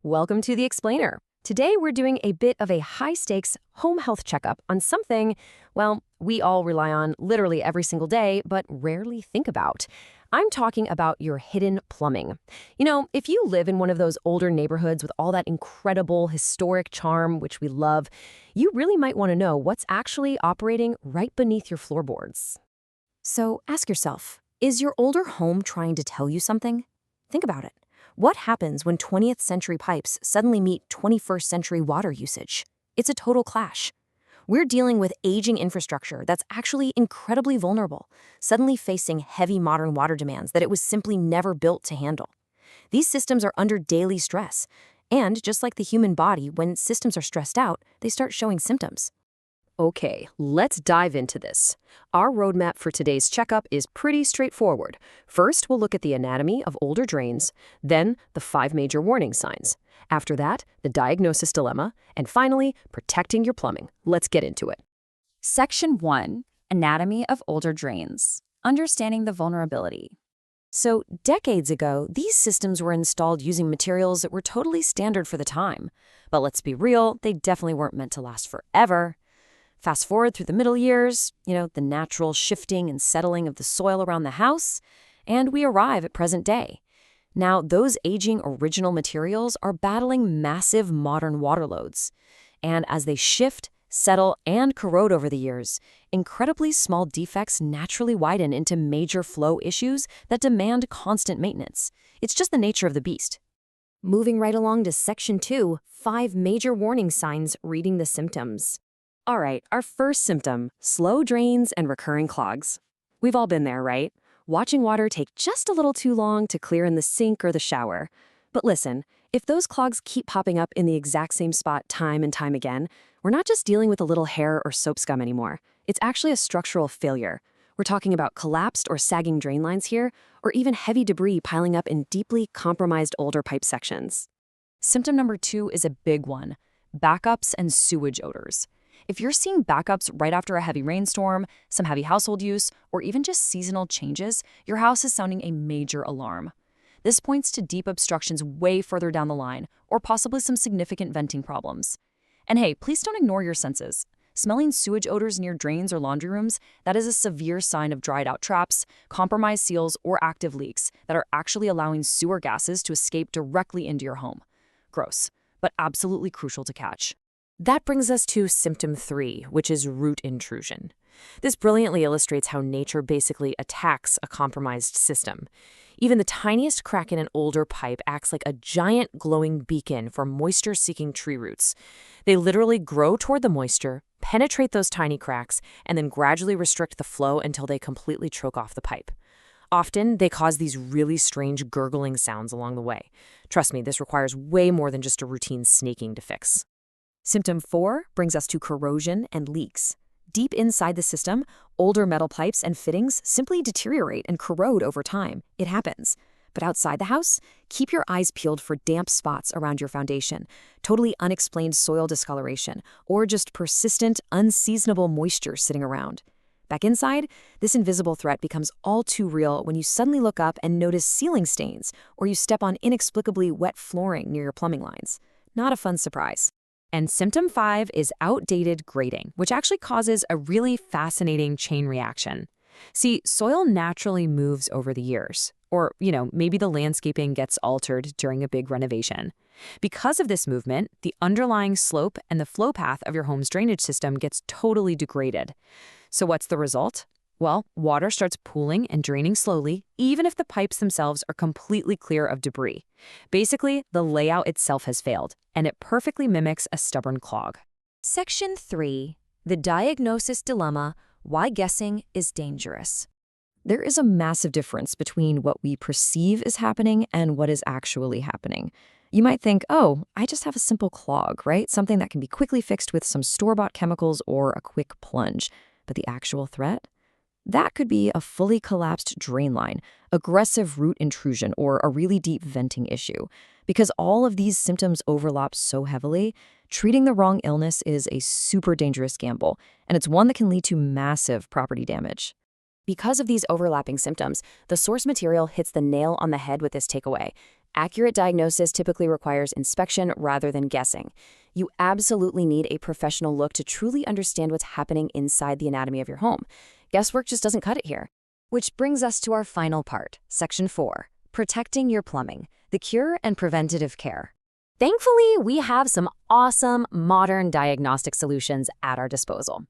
Welcome to The Explainer. Today we're doing a bit of a high-stakes home health checkup on something, well, we all rely on literally every single day, but rarely think about. I'm talking about your hidden plumbing. If you live in one of those older neighborhoods with all that incredible historic charm, which we love, you really might want to know what's actually operating right beneath your floorboards. So ask yourself, is your older home trying to tell you something? Think about it. What happens when 20th century pipes suddenly meet 21st century water usage? It's a total clash. We're dealing with aging infrastructure that's actually incredibly vulnerable, suddenly facing heavy modern water demands that it was simply never built to handle. These systems are under daily stress, and just like the human body, when systems are stressed out, they start showing symptoms. Okay, let's dive into this. Our roadmap for today's checkup is pretty straightforward. First, we'll look at the anatomy of older drains, then the 5 major warning signs. After that, the diagnosis dilemma, and finally, protecting your plumbing. Let's get into it. Section 1. Anatomy of older drains. Understanding the vulnerability. So, decades ago, these systems were installed using materials that were totally standard for the time. But let's be real, they definitely weren't meant to last forever. Fast forward through the middle years, the natural shifting and settling of the soil around the house, and we arrive at present day. Now, those aging original materials are battling massive modern water loads. And as they shift, settle, and corrode over the years, incredibly small defects naturally widen into major flow issues that demand constant maintenance. It's just the nature of the beast. Moving right along to Section 2, 5 major warning signs reading the symptoms. All right, our first symptom, slow drains and recurring clogs. We've all been there, right? Watching water take just a little too long to clear in the sink or the shower. But listen, if those clogs keep popping up in the exact same spot time and time again, we're not just dealing with a little hair or soap scum anymore. It's actually a structural failure. We're talking about collapsed or sagging drain lines here, or even heavy debris piling up in deeply compromised older pipe sections. Symptom number 2 is a big one, backups and sewage odors. If you're seeing backups right after a heavy rainstorm, some heavy household use, or even just seasonal changes, your house is sounding a major alarm. This points to deep obstructions way further down the line, or possibly some significant venting problems. And hey, please don't ignore your senses. Smelling sewage odors near drains or laundry rooms, that is a severe sign of dried out traps, compromised seals, or active leaks that are actually allowing sewer gases to escape directly into your home. Gross, but absolutely crucial to catch. That brings us to symptom 3, which is root intrusion. This brilliantly illustrates how nature basically attacks a compromised system. Even the tiniest crack in an older pipe acts like a giant glowing beacon for moisture-seeking tree roots. They literally grow toward the moisture, penetrate those tiny cracks, and then gradually restrict the flow until they completely choke off the pipe. Often, they cause these really strange gurgling sounds along the way. Trust me, this requires way more than just a routine snaking to fix. Symptom 4 brings us to corrosion and leaks. Deep inside the system, older metal pipes and fittings simply deteriorate and corrode over time. It happens. But outside the house, keep your eyes peeled for damp spots around your foundation, totally unexplained soil discoloration, or just persistent, unseasonable moisture sitting around. Back inside, this invisible threat becomes all too real when you suddenly look up and notice ceiling stains, or you step on inexplicably wet flooring near your plumbing lines. Not a fun surprise. And symptom 5 is outdated grading, which actually causes a really fascinating chain reaction. See, soil naturally moves over the years. Or, maybe the landscaping gets altered during a big renovation. Because of this movement, the underlying slope and the flow path of your home's drainage system gets totally degraded. So what's the result? Well, water starts pooling and draining slowly, even if the pipes themselves are completely clear of debris. Basically, the layout itself has failed, and it perfectly mimics a stubborn clog. Section 3. The diagnosis dilemma, why guessing is dangerous. There is a massive difference between what we perceive is happening and what is actually happening. You might think, oh, I just have a simple clog, right? Something that can be quickly fixed with some store-bought chemicals or a quick plunge. But the actual threat? That could be a fully collapsed drain line, aggressive root intrusion, or a really deep venting issue. Because all of these symptoms overlap so heavily, treating the wrong illness is a super dangerous gamble, and it's one that can lead to massive property damage. Because of these overlapping symptoms, the source material hits the nail on the head with this takeaway. Accurate diagnosis typically requires inspection rather than guessing. You absolutely need a professional look to truly understand what's happening inside the anatomy of your home. Guesswork just doesn't cut it here. Which brings us to our final part, Section 4, Protecting Your Plumbing, the Cure and Preventative Care. Thankfully, we have some awesome, modern diagnostic solutions at our disposal.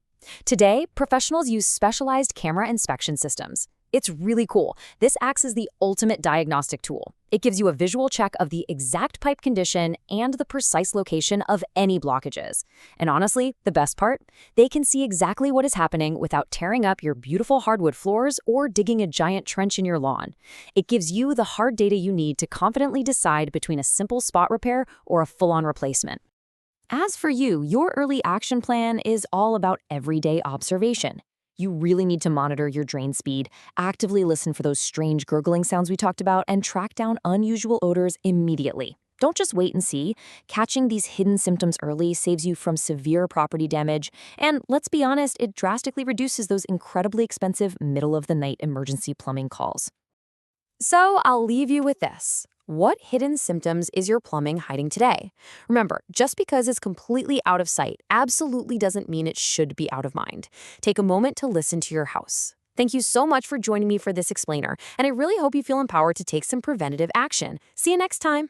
Today, professionals use specialized camera inspection systems. It's really cool. This acts as the ultimate diagnostic tool. It gives you a visual check of the exact pipe condition and the precise location of any blockages. And honestly, the best part? They can see exactly what is happening without tearing up your beautiful hardwood floors or digging a giant trench in your lawn. It gives you the hard data you need to confidently decide between a simple spot repair or a full-on replacement. As for you, your early action plan is all about everyday observation. You really need to monitor your drain speed, actively listen for those strange gurgling sounds we talked about, and track down unusual odors immediately. Don't just wait and see. Catching these hidden symptoms early saves you from severe property damage, and let's be honest, it drastically reduces those incredibly expensive middle-of-the-night emergency plumbing calls. So I'll leave you with this. What hidden symptoms is your plumbing hiding today? Remember, just because it's completely out of sight absolutely doesn't mean it should be out of mind. Take a moment to listen to your house. Thank you so much for joining me for this explainer, and I really hope you feel empowered to take some preventative action. See you next time.